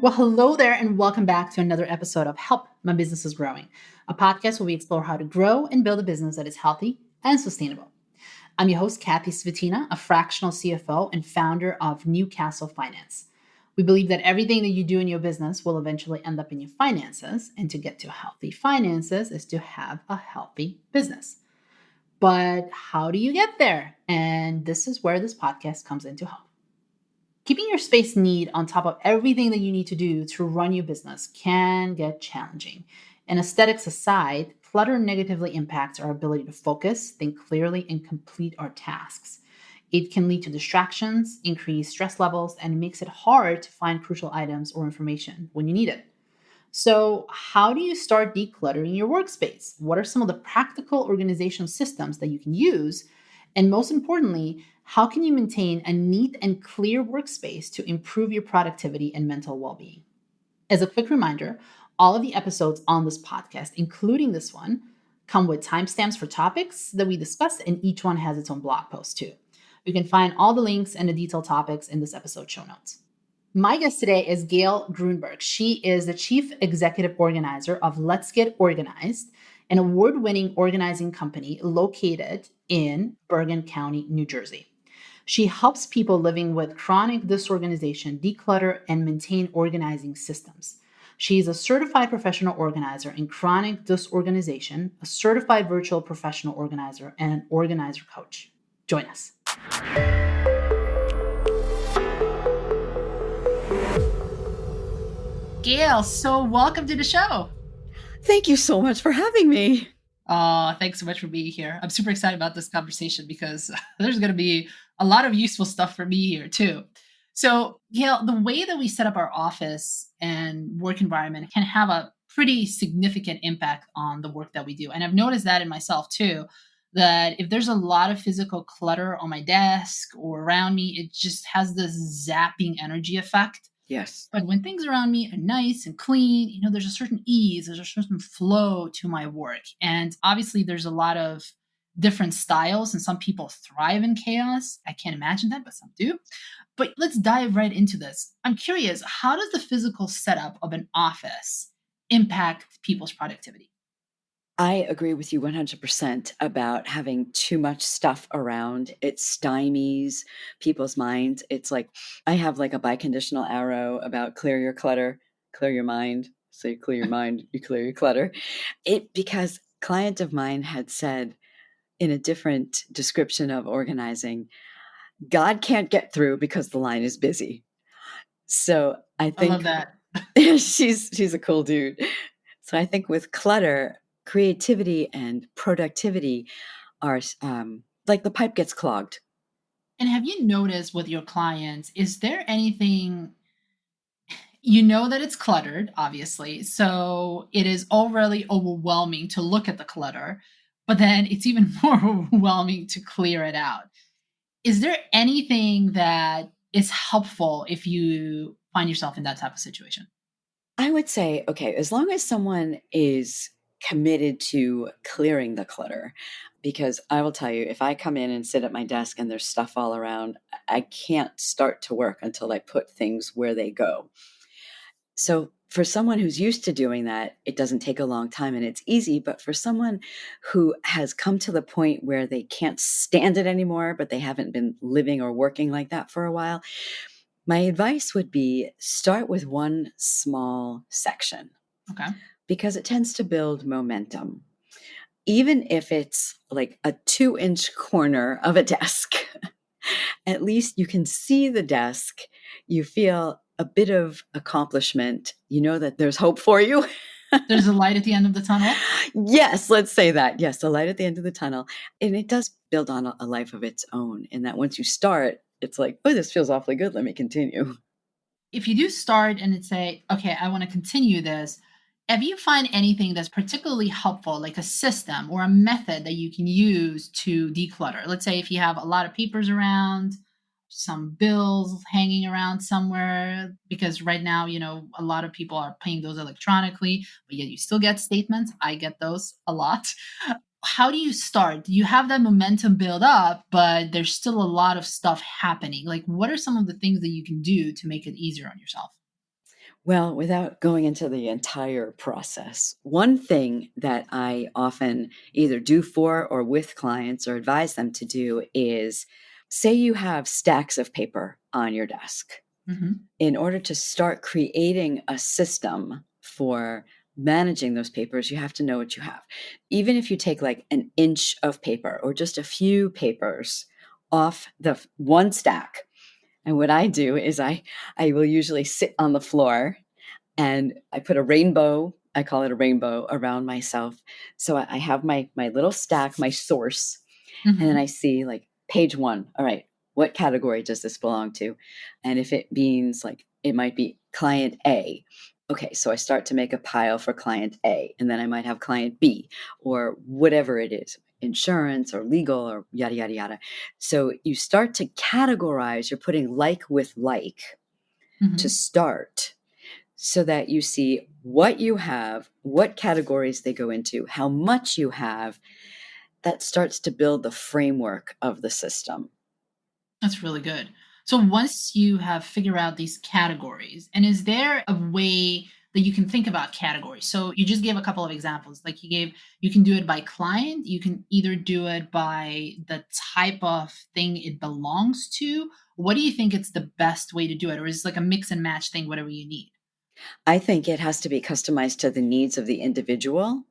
Well, hello there, and welcome back to another episode of Help My Business is Growing, a podcast where we explore how to grow and build a business that is healthy and sustainable. I'm your host, Kathy Svitina, a fractional CFO and founder of Newcastle Finance. We believe that everything that you do in your business will eventually end up in your finances, and to get to healthy finances is to have a healthy business. But how do you get there? And this is where this podcast comes in to help. Keeping your space neat on top of everything that you need to do to run your business can get challenging. And aesthetics aside, clutter negatively impacts our ability to focus, think clearly, and complete our tasks. It can lead to distractions, increase stress levels, and makes it hard to find crucial items or information when you need it. So, how do you start decluttering your workspace? What are some of the practical organizational systems that you can use? And most importantly, how can you maintain a neat and clear workspace to improve your productivity and mental well being? As a quick reminder, all of the episodes on this podcast, including this one, come with timestamps for topics that we discuss, and each one has its own blog post too. You can find all the links and the detailed topics in this episode show notes. My guest today is Gayle Gruenberg. She is the Chief Executive Organizer of Let's Get Organized, an award-winning organizing company located in Bergen County, New Jersey. She helps people living with chronic disorganization declutter and maintain organizing systems. She is a certified professional organizer in chronic disorganization, a certified virtual professional organizer, and an organizer coach. Join us. Gayle, so welcome to the show. Thank you so much for having me. Thanks so much for being here. I'm super excited about this conversation because there's going to be a lot of useful stuff for me here too. So, Gayle, the way that we set up our office and work environment can have a pretty significant impact on the work that we do. And I've noticed that in myself too, that if there's a lot of physical clutter on my desk or around me, it just has this zapping energy effect. Yes. But when things around me are nice and clean, there's a certain ease, there's a certain flow to my work. And obviously there's a lot of different styles and some people thrive in chaos. I can't imagine that, but some do. But let's dive right into this. I'm curious, how does the physical setup of an office impact people's productivity? I agree with you 100% about having too much stuff around. It stymies people's minds. It's like, I have like a biconditional arrow about clear your clutter, clear your mind. So you clear your mind, you clear your clutter. Because a client of mine had said in a different description of organizing, God can't get through because the line is busy. So I think I love that. she's a cool dude. So I think with clutter, creativity and productivity are like the pipe gets clogged. And have you noticed with your clients, is there anything, that it's cluttered, obviously. So it is already overwhelming to look at the clutter, but then it's even more overwhelming to clear it out. Is there anything that is helpful if you find yourself in that type of situation? I would say, okay, as long as someone is committed to clearing the clutter, because I will tell you, if I come in and sit at my desk and there's stuff all around, I can't start to work until I put things where they go. So for someone who's used to doing that, it doesn't take a long time and it's easy. But for someone who has come to the point where they can't stand it anymore, but they haven't been living or working like that for a while, my advice would be start with one small section. Okay. Because it tends to build momentum. Even if it's like a 2-inch corner of a desk, at least you can see the desk. You feel a bit of accomplishment. You know that there's hope for you. There's a light at the end of the tunnel? Yes, let's say that. Yes, the light at the end of the tunnel. And it does build on a life of its own. In that once you start, it's like, oh, this feels awfully good. Let me continue. If you do start and it's say, okay, I want to continue this, have you find anything that's particularly helpful, like a system or a method that you can use to declutter? Let's say if you have a lot of papers around, some bills hanging around somewhere, because right now, a lot of people are paying those electronically, but yet you still get statements. I get those a lot. How do you start? You have that momentum build up, but there's still a lot of stuff happening. Like, what are some of the things that you can do to make it easier on yourself? Well, without going into the entire process, one thing that I often either do for or with clients or advise them to do is say you have stacks of paper on your desk. Mm-hmm. In order to start creating a system for managing those papers, you have to know what you have. Even if you take like an inch of paper or just a few papers off the one stack. And what I do is I will usually sit on the floor and I put a rainbow, I call it a rainbow, around myself. So I have my little stack, my source, and then Mm-hmm. I see like page one. All right, what category does this belong to? And if it means like it might be client A. Okay, so I start to make a pile for client A, and then I might have client B or whatever it is, insurance or legal or yada, yada, yada. So you start to categorize, you're putting like with like to Mm-hmm. start so that you see what you have, what categories they go into, how much you have. That starts to build the framework of the system. That's really good. So once you have figured out these categories, and is there a way that you can think about categories? So you just gave a couple of examples. Like you can do it by client, you can either do it by the type of thing it belongs to. What do you think it's the best way to do it? Or is it like a mix and match thing, whatever you need? I think it has to be customized to the needs of the individual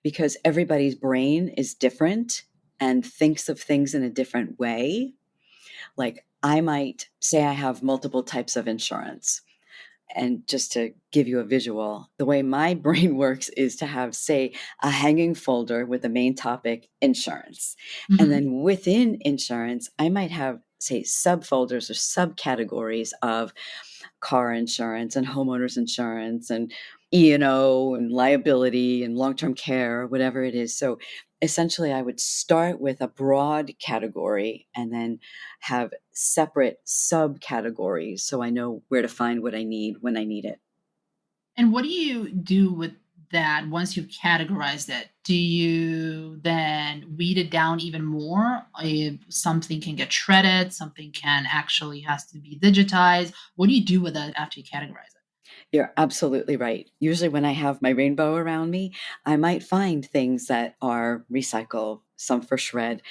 because everybody's brain is different and thinks of things in a different way. Like I might say I have multiple types of insurance. And just to give you a visual, the way my brain works is to have, say, a hanging folder with the main topic, insurance. And Hmm. then within insurance, I might have, say, subfolders or subcategories of car insurance and homeowners insurance and E&O and liability and long-term care, whatever it is. So essentially I would start with a broad category and then have separate subcategories so I know where to find what I need when I need it. And what do you do with that once you've categorized it? Do you then weed it down even more? If something can get shredded, something can actually has to be digitized. What do you do with that after you categorize it? You're absolutely right. Usually when I have my rainbow around me, I might find things that are recycle, some for shred.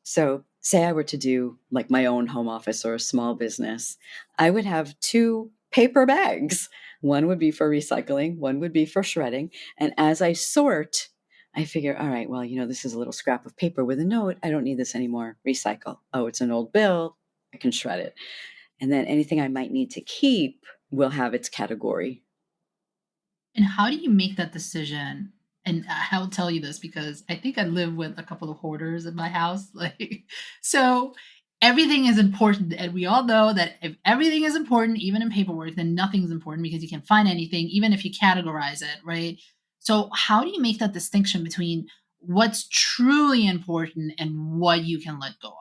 So, say I were to do like my own home office or a small business, I would have two paper bags. One would be for recycling, one would be for shredding. And as I sort, I figure, all right, well, this is a little scrap of paper with a note. I don't need this anymore. Recycle. Oh, it's an old bill. I can shred it. And then anything I might need to keep will have its category. And how do you make that decision? And I'll tell you this because I think I live with a couple of hoarders in my house. Like, so everything is important. And we all know that if everything is important, even in paperwork, then nothing's important because you can't find anything, even if you categorize it, right? So, how do you make that distinction between what's truly important and what you can let go of?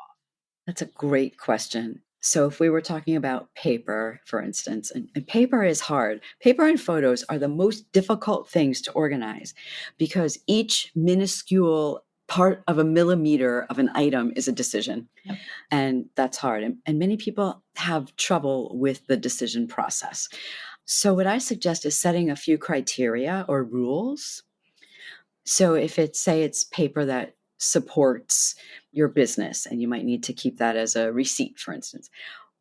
That's a great question. So, if we were talking about paper, for instance, and paper is hard, paper and photos are the most difficult things to organize because each minuscule part of a millimeter of an item is a decision. Yep. And that's hard. And many people have trouble with the decision process. So, what I suggest is setting a few criteria or rules. So if it's, say it's paper that supports your business and you might need to keep that as a receipt, for instance,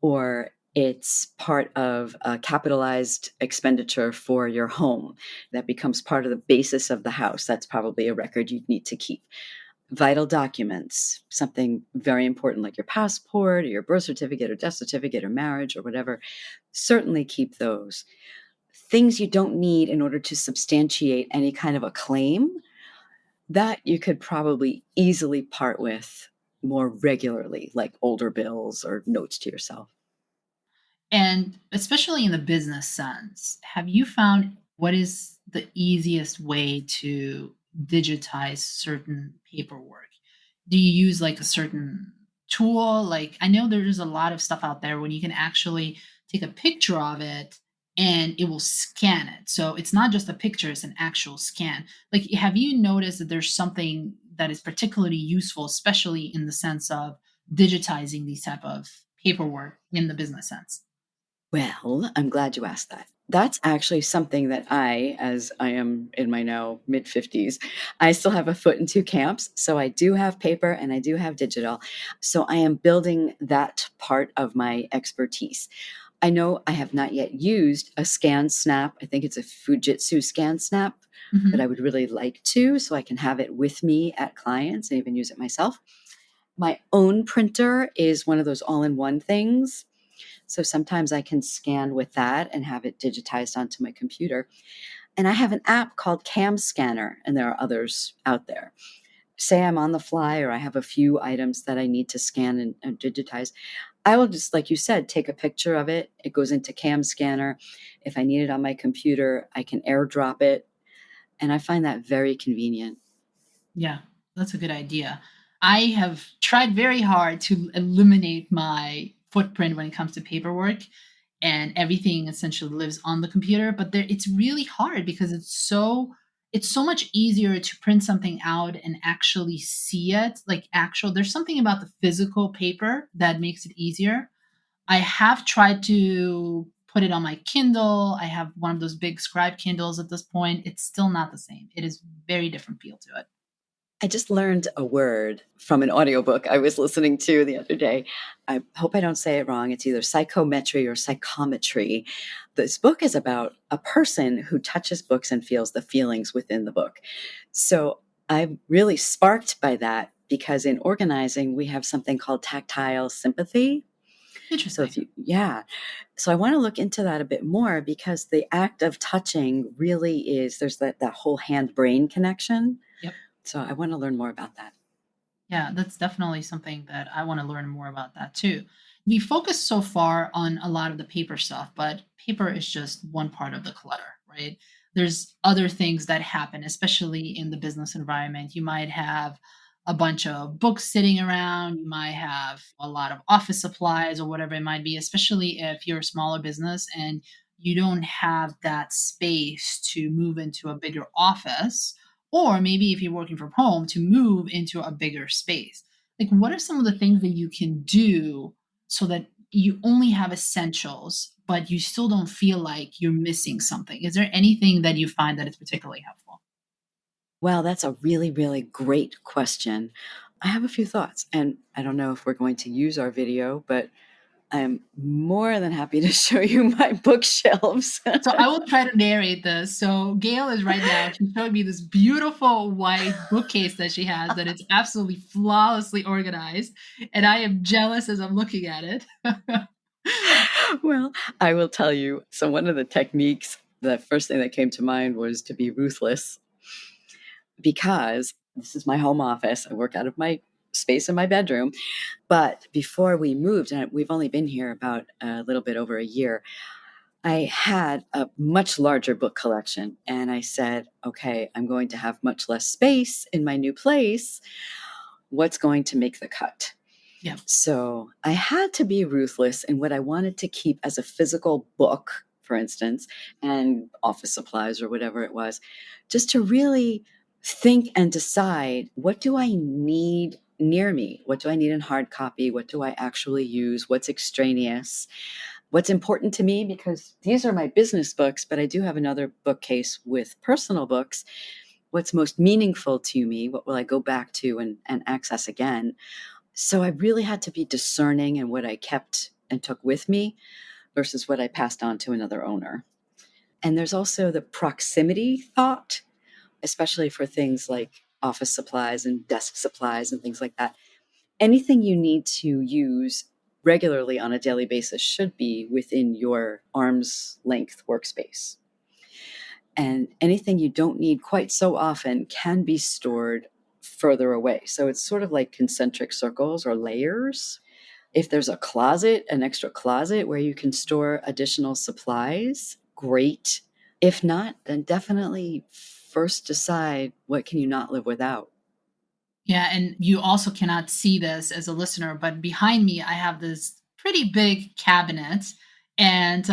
or it's part of a capitalized expenditure for your home that becomes part of the basis of the house, that's probably a record you'd need to keep. Vital documents, something very important like your passport or your birth certificate or death certificate or marriage or whatever, certainly keep those. Things you don't need in order to substantiate any kind of a claim, that you could probably easily part with more regularly, like older bills or notes to yourself. And especially in the business sense, have you found what is the easiest way to digitize certain paperwork? Do you use like a certain tool? Like I know there's a lot of stuff out there when you can actually take a picture of it and it will scan it. So it's not just a picture, it's an actual scan. Like have you noticed that there's something that is particularly useful, especially in the sense of digitizing these type of paperwork in the business sense? Well, I'm glad you asked that. That's actually something that I, as I am in my now mid 50s, I still have a foot in two camps. So I do have paper and I do have digital. So I am building that part of my expertise. I know I have not yet used a scan snap. I think it's a Fujitsu scan snap, but I Hmm. would really like to so I can have it with me at clients and even use it myself. My own printer is one of those all in one things. So sometimes I can scan with that and have it digitized onto my computer. And I have an app called Cam Scanner, and there are others out there. Say I'm on the fly or I have a few items that I need to scan and digitize. I will just, like you said, take a picture of it. It goes into Cam Scanner. If I need it on my computer, I can airdrop it. And I find that very convenient. Yeah, that's a good idea. I have tried very hard to eliminate my footprint when it comes to paperwork, and everything essentially lives on the computer, but it's really hard because it's so much easier to print something out and actually see it, like actual there's something about the physical paper that makes it easier. I have tried to put it on my Kindle. I have one of those big scribe Kindles at this point. It's still not the same. It is very different feel to it. I just learned a word from an audiobook I was listening to the other day. I hope I don't say it wrong. It's either psychometry or psychometry. This book is about a person who touches books and feels the feelings within the book. So I'm really sparked by that because in organizing, we have something called tactile sympathy. So Interesting. yeah. So I want to look into that a bit more because the act of touching really is, there's that whole hand brain connection. Yep. So I want to learn more about that. Yeah, that's definitely something that I want to learn more about that too. We focus so far on a lot of the paper stuff, but paper is just one part of the clutter, right? There's other things that happen, especially in the business environment. You might have a bunch of books sitting around, you might have a lot of office supplies or whatever it might be, especially if you're a smaller business and you don't have that space to move into a bigger office, or maybe if you're working from home to move into a bigger space. Like, what are some of the things that you can do so that you only have essentials but you still don't feel like you're missing something? Is there anything that you find that is particularly helpful? Well, that's a really, really great question. I have a few thoughts, and I don't know if we're going to use our video, but I'm more than happy to show you my bookshelves. So I will try to narrate this. So Gail is right now, she's showing me this beautiful white bookcase that she has that is absolutely flawlessly organized. And I am jealous as I'm looking at it. Well, I will tell you. So, one of the techniques, the first thing that came to mind was to be ruthless because this is my home office. I work out of my space in my bedroom. But before we moved, and we've only been here about a little bit over a year, I had a much larger book collection. And I said, okay, I'm going to have much less space in my new place. What's going to make the cut? Yeah. So I had to be ruthless in what I wanted to keep as a physical book, for instance, and office supplies or whatever it was, just to really think and decide, what do I need near me? What do I need in hard copy? What do I actually use? What's extraneous? What's important to me? Because these are my business books, but I do have another bookcase with personal books. What's most meaningful to me? What will I go back to and access again? So I really had to be discerning in what I kept and took with me versus what I passed on to another owner. And there's also the proximity thought, especially for things like office supplies and desk supplies and things like that. Anything you need to use regularly on a daily basis should be within your arm's length workspace. And anything you don't need quite so often can be stored further away. So it's sort of like concentric circles or layers. If there's a closet, an extra closet where you can store additional supplies, great. If not, then definitely first decide, what can you not live without? Yeah, and you also cannot see this as a listener, but behind me, I have this pretty big cabinet. And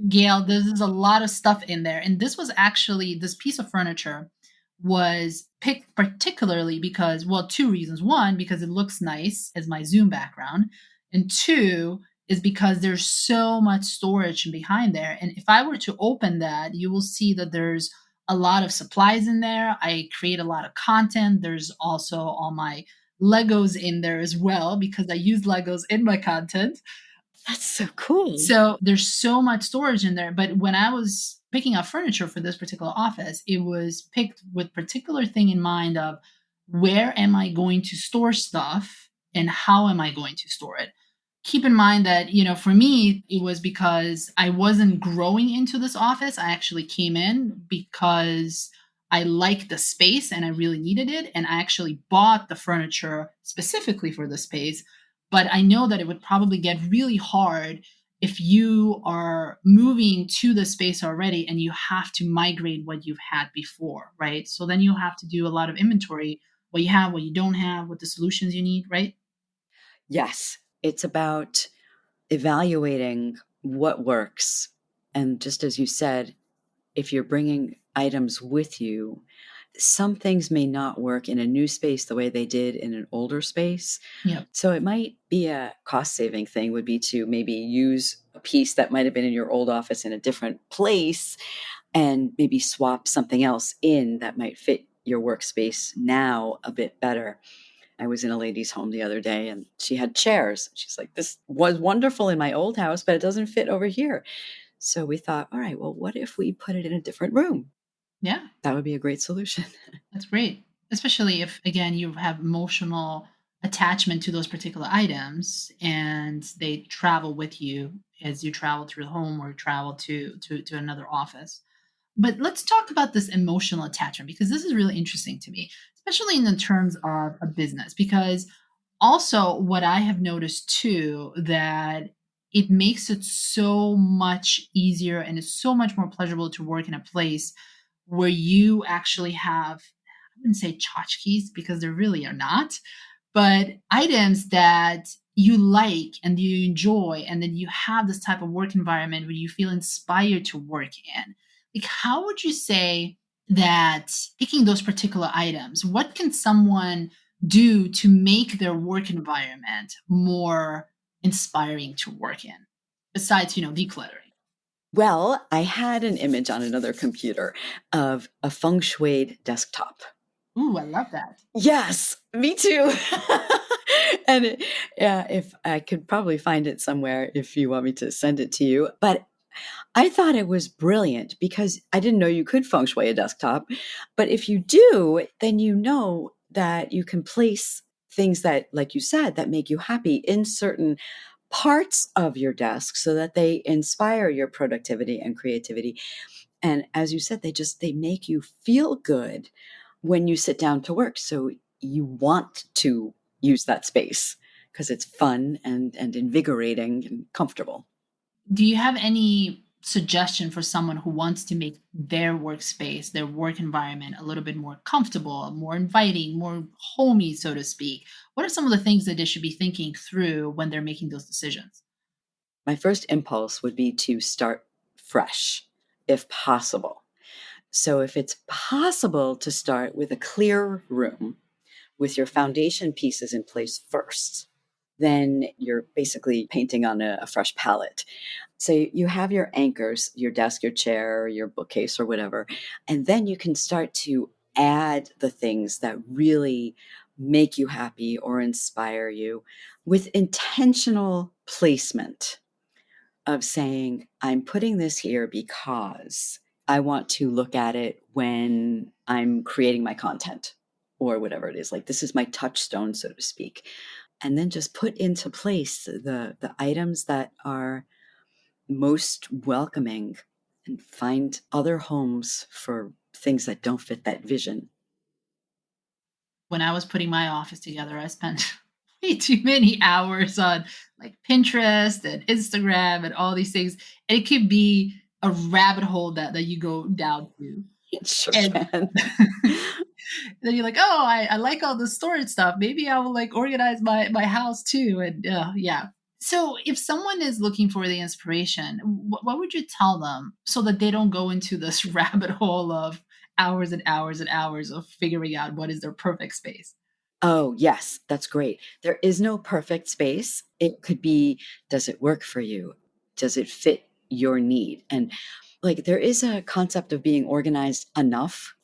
Gail, there's a lot of stuff in there. And this was actually, this piece of furniture was picked particularly because, well, two reasons. One, because it looks nice as my Zoom background. And two, is because there's so much storage behind there. And if I were to open that, you will see that there's a lot of supplies in there. I create a lot of content. There's also all my Legos in there as well because I use Legos in my content. That's so cool. So there's so much storage in there. But when I was picking out furniture for this particular office, it was picked with particular thing in mind of where am I going to store stuff and how am I going to store it? Keep in mind that, for me, it was because I wasn't growing into this office. I actually came in because I liked the space and I really needed it. And I actually bought the furniture specifically for the space. But I know that it would probably get really hard if you are moving to the space already and you have to migrate what you've had before, right? So then you have to do a lot of inventory, what you have, what you don't have, what the solutions you need, right? Yes, it's about evaluating what works. And just as you said, if you're bringing items with you, some things may not work in a new space the way they did in an older space. Yeah. So it might be a cost saving thing would be to maybe use a piece that might have been in your old office in a different place and maybe swap something else in that might fit your workspace now a bit better. I was in a lady's home the other day and she had chairs. She's like, this was wonderful in my old house, but it doesn't fit over here. So we thought, all right, well, what if we put it in a different room? Yeah. That would be a great solution. That's great. Especially if, again, you have emotional attachment to those particular items and they travel with you as you travel through the home or travel to another office. But let's talk about this emotional attachment because this is really interesting to me, especially in the terms of a business. Because also, what I have noticed too, that it makes it so much easier and it's so much more pleasurable to work in a place where you actually have, I wouldn't say tchotchkes because there really are not, but items that you like and you enjoy, and then you have this type of work environment where you feel inspired to work in. Like, how would you say that picking those particular items, what can someone do to make their work environment more inspiring to work in, besides, decluttering? Well, I had an image on another computer of a feng shui desktop. Ooh, I love that. Yes, me too. And if I could probably find it somewhere if you want me to send it to you. But I thought it was brilliant because I didn't know you could feng shui a desktop. But if you do, then you know that you can place things that, like you said, that make you happy in certain parts of your desk so that they inspire your productivity and creativity. And as you said, they make you feel good when you sit down to work. So you want to use that space because it's fun and invigorating and comfortable. Do you have any suggestion for someone who wants to make their workspace, their work environment a little bit more comfortable, more inviting, more homey, so to speak? What are some of the things that they should be thinking through when they're making those decisions? My first impulse would be to start fresh if possible. So if it's possible to start with a clear room with your foundation pieces in place first, then you're basically painting on a fresh palette. So you have your anchors, your desk, your chair, your bookcase, or whatever, and then you can start to add the things that really make you happy or inspire you with intentional placement of saying, I'm putting this here because I want to look at it when I'm creating my content or whatever it is. Like, this is my touchstone, so to speak. And then just put into place the items that are most welcoming and find other homes for things that don't fit that vision. When I was putting my office together, I spent way too many hours on like Pinterest and Instagram and all these things. And it could be a rabbit hole that you go down to. It sure And can. then you're like, oh, I like all the storage stuff. Maybe I will like organize my house too. And yeah. So if someone is looking for the inspiration, what would you tell them so that they don't go into this rabbit hole of hours and hours and hours of figuring out what is their perfect space? Oh, yes, that's great. There is no perfect space. It could be, does it work for you? Does it fit your need? And like there is a concept of being organized enough.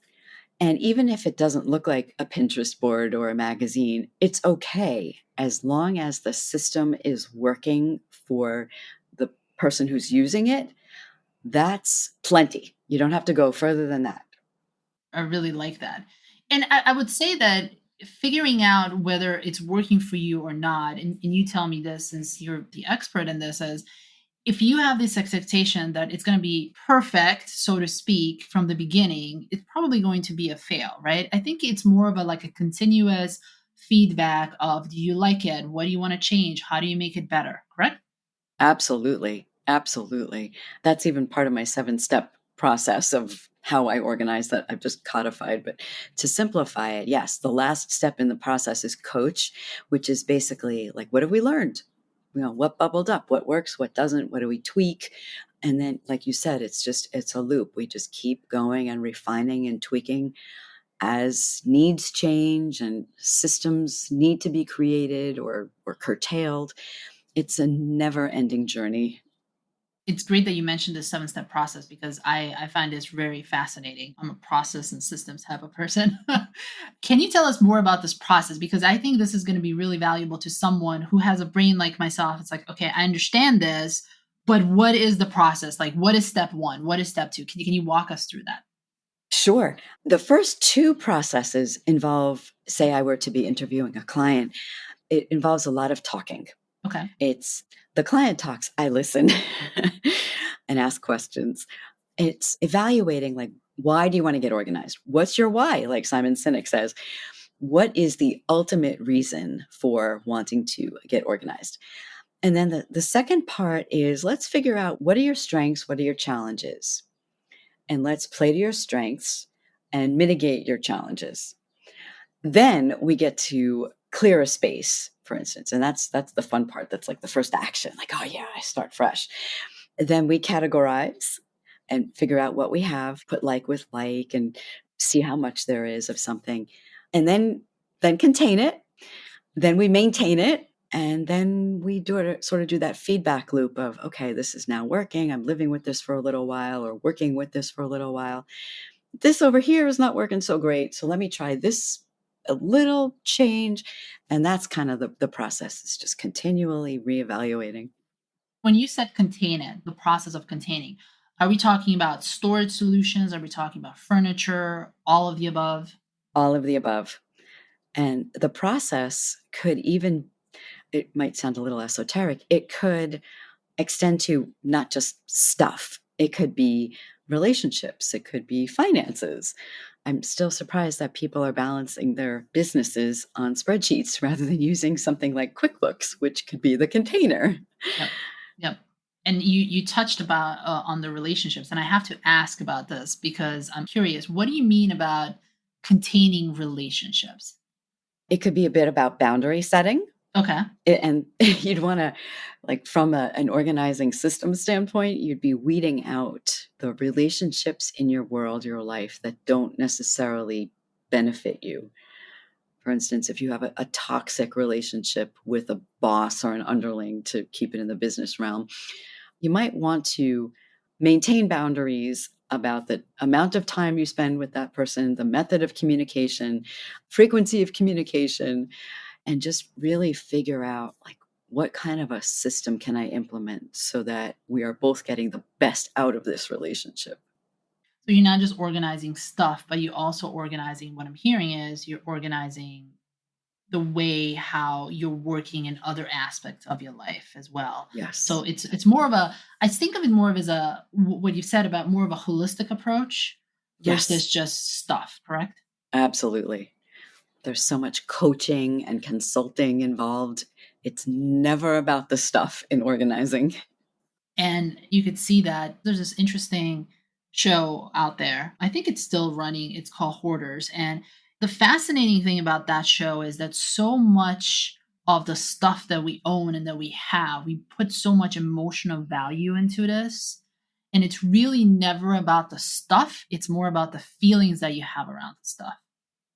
And even if it doesn't look like a Pinterest board or a magazine, it's okay as long as the system is working for the person who's using it. That's plenty. You don't have to go further than that. I really like that. And I would say that figuring out whether it's working for you or not, and you tell me this since you're the expert in this, is if you have this expectation that it's going to be perfect, so to speak, from the beginning, it's probably going to be a fail, right? I think it's more of a like a continuous feedback of, do you like it? What do you want to change? How do you make it better? Correct? Absolutely. Absolutely. That's even part of my 7-step process of how I organize that I've just codified. But to simplify it, yes, the last step in the process is coach, which is basically like, what have we learned? What bubbled up? What works? What doesn't? What do we tweak? And then, like you said, it's a loop. We just keep going and refining and tweaking as needs change and systems need to be created or curtailed. It's a never ending journey. It's great that you mentioned the 7 step process because I find this very fascinating. I'm a process and systems type of person. Can you tell us more about this process? Because I think this is going to be really valuable to someone who has a brain like myself. It's like, okay, I understand this, but what is the process? Like, what is step one? What is step two? Can you walk us through that? Sure. The first two processes involve, say, I were to be interviewing a client, it involves a lot of talking. Okay. It's the client talks, I listen and ask questions. It's evaluating, like, why do you want to get organized? What's your why? Like Simon Sinek says, what is the ultimate reason for wanting to get organized? And then the second part is let's figure out what are your strengths, what are your challenges? And let's play to your strengths and mitigate your challenges. Then we get to clear a space, for instance, and that's the fun part. That's like the first action. Like, oh yeah, I start fresh. Then we categorize and figure out what we have, put like with like, and see how much there is of something, and then contain it. Then we maintain it. And then we sort of do that feedback loop of, okay, this is now working. I'm living with this for a little while or working with this for a little while. This over here is not working so great. So let me try this a little change. And that's kind of the process. It's just continually reevaluating. When you said contain it, the process of containing, are we talking about storage solutions? Are we talking about furniture? All of the above? All of the above. And the process could even, it might sound a little esoteric, it could extend to not just stuff. It could be relationships, it could be finances. I'm still surprised that people are balancing their businesses on spreadsheets rather than using something like QuickBooks, which could be the container. Yep. Yep. And you touched about on the relationships, and I have to ask about this because I'm curious. What do you mean about containing relationships? It could be a bit about boundary setting. Okay. And you'd want to, like, from an organizing system standpoint, you'd be weeding out the relationships in your world, your life that don't necessarily benefit you. For instance, if you have a toxic relationship with a boss or an underling, to keep it in the business realm, you might want to maintain boundaries about the amount of time you spend with that person, the method of communication, frequency of communication, and just really figure out, like, what kind of a system can I implement so that we are both getting the best out of this relationship. So you're not just organizing stuff, but you're also organizing, what I'm hearing is you're organizing the way how you're working in other aspects of your life as well. So Yes. it's more of a, I think of it more of as a what you said about more of a holistic approach Yes, versus just stuff, correct? absolutely. There's so much coaching and consulting involved. It's never about the stuff in organizing. And you could see that there's this interesting show out there. I think it's still running. It's called Hoarders. And the fascinating thing about that show is that so much of the stuff that we own and that we have, we put so much emotional value into this. And it's really never about the stuff, it's more about the feelings that you have around the stuff.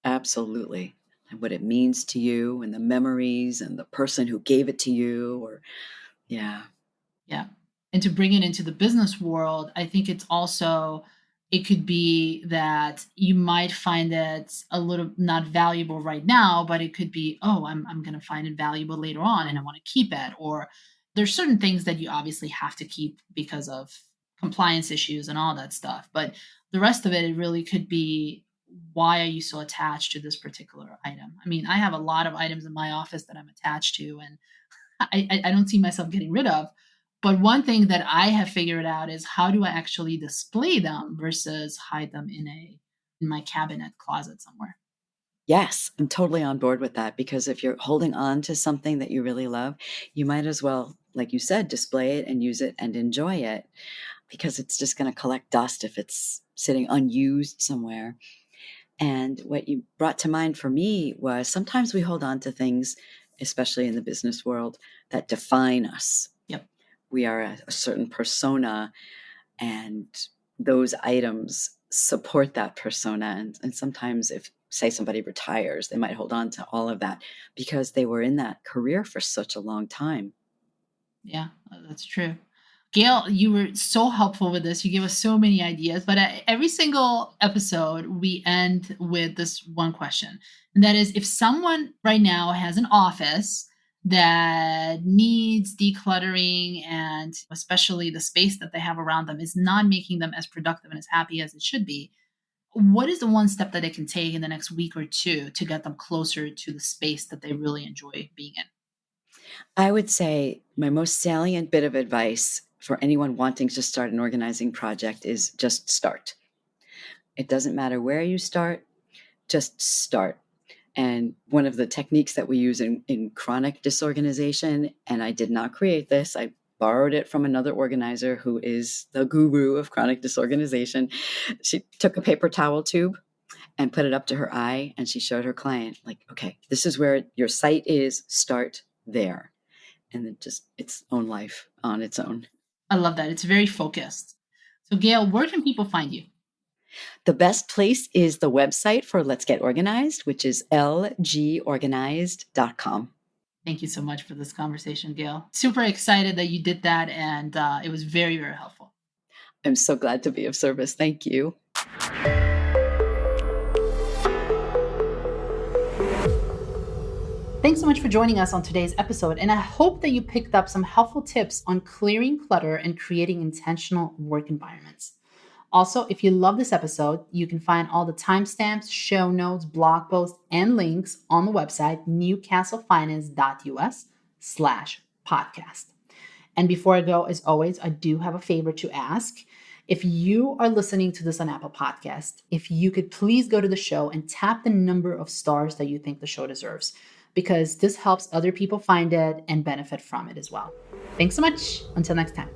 Absolutely. and what it means to you and the memories and the person who gave it to you or yeah. Yeah. And to bring it into the business world, I think it's also, it could be that you might find it a little not valuable right now, but it could be, oh, I'm going to find it valuable later on and I want to keep it. Or there's certain things that you obviously have to keep because of compliance issues and all that stuff. But the rest of it, it really could be, why are you so attached to this particular item? I mean, I have a lot of items in my office that I'm attached to, and I don't see myself getting rid of. But one thing that I have figured out is, how do I actually display them versus hide them in my cabinet closet somewhere. Yes, I'm totally on board with that because if you're holding on to something that you really love, you might as well, like you said, display it and use it and enjoy it because it's just going to collect dust if it's sitting unused somewhere. And what you brought to mind for me was sometimes we hold on to things, especially in the business world, that define us. Yep. We are a certain persona, and those items support that persona. And sometimes if, say, somebody retires, they might hold on to all of that because they were in that career for such a long time. Yeah, that's true. Gayle, you were so helpful with this. You gave us so many ideas, but every single episode, we end with this one question. And that is, if someone right now has an office that needs decluttering, and especially the space that they have around them is not making them as productive and as happy as it should be, what is the one step that they can take in the next week or two to get them closer to the space that they really enjoy being in? I would say my most salient bit of advice for anyone wanting to start an organizing project is just start. It doesn't matter where you start, just start. And one of the techniques that we use in chronic disorganization, and I did not create this, I borrowed it from another organizer who is the guru of chronic disorganization. She took a paper towel tube and put it up to her eye, and she showed her client, like, okay, this is where your site is, start there. And then just its own life on its own. I love that. It's very focused. So, Gayle, where can people find you? The best place is the website for Let's Get Organized, which is lgorganized.com. Thank you so much for this conversation, Gayle. Super excited that you did that, and it was very, very helpful. I'm so glad to be of service. Thank you. Thanks so much for joining us on today's episode, and I hope that you picked up some helpful tips on clearing clutter and creating intentional work environments. Also, if you love this episode, you can find all the timestamps, show notes, blog posts, and links on the website newcastlefinance.us/podcast. And before I go, as always, I do have a favor to ask. If you are listening to this on Apple Podcast, if you could please go to the show and tap the number of stars that you think the show deserves, because this helps other people find it and benefit from it as well. Thanks so much. Until next time.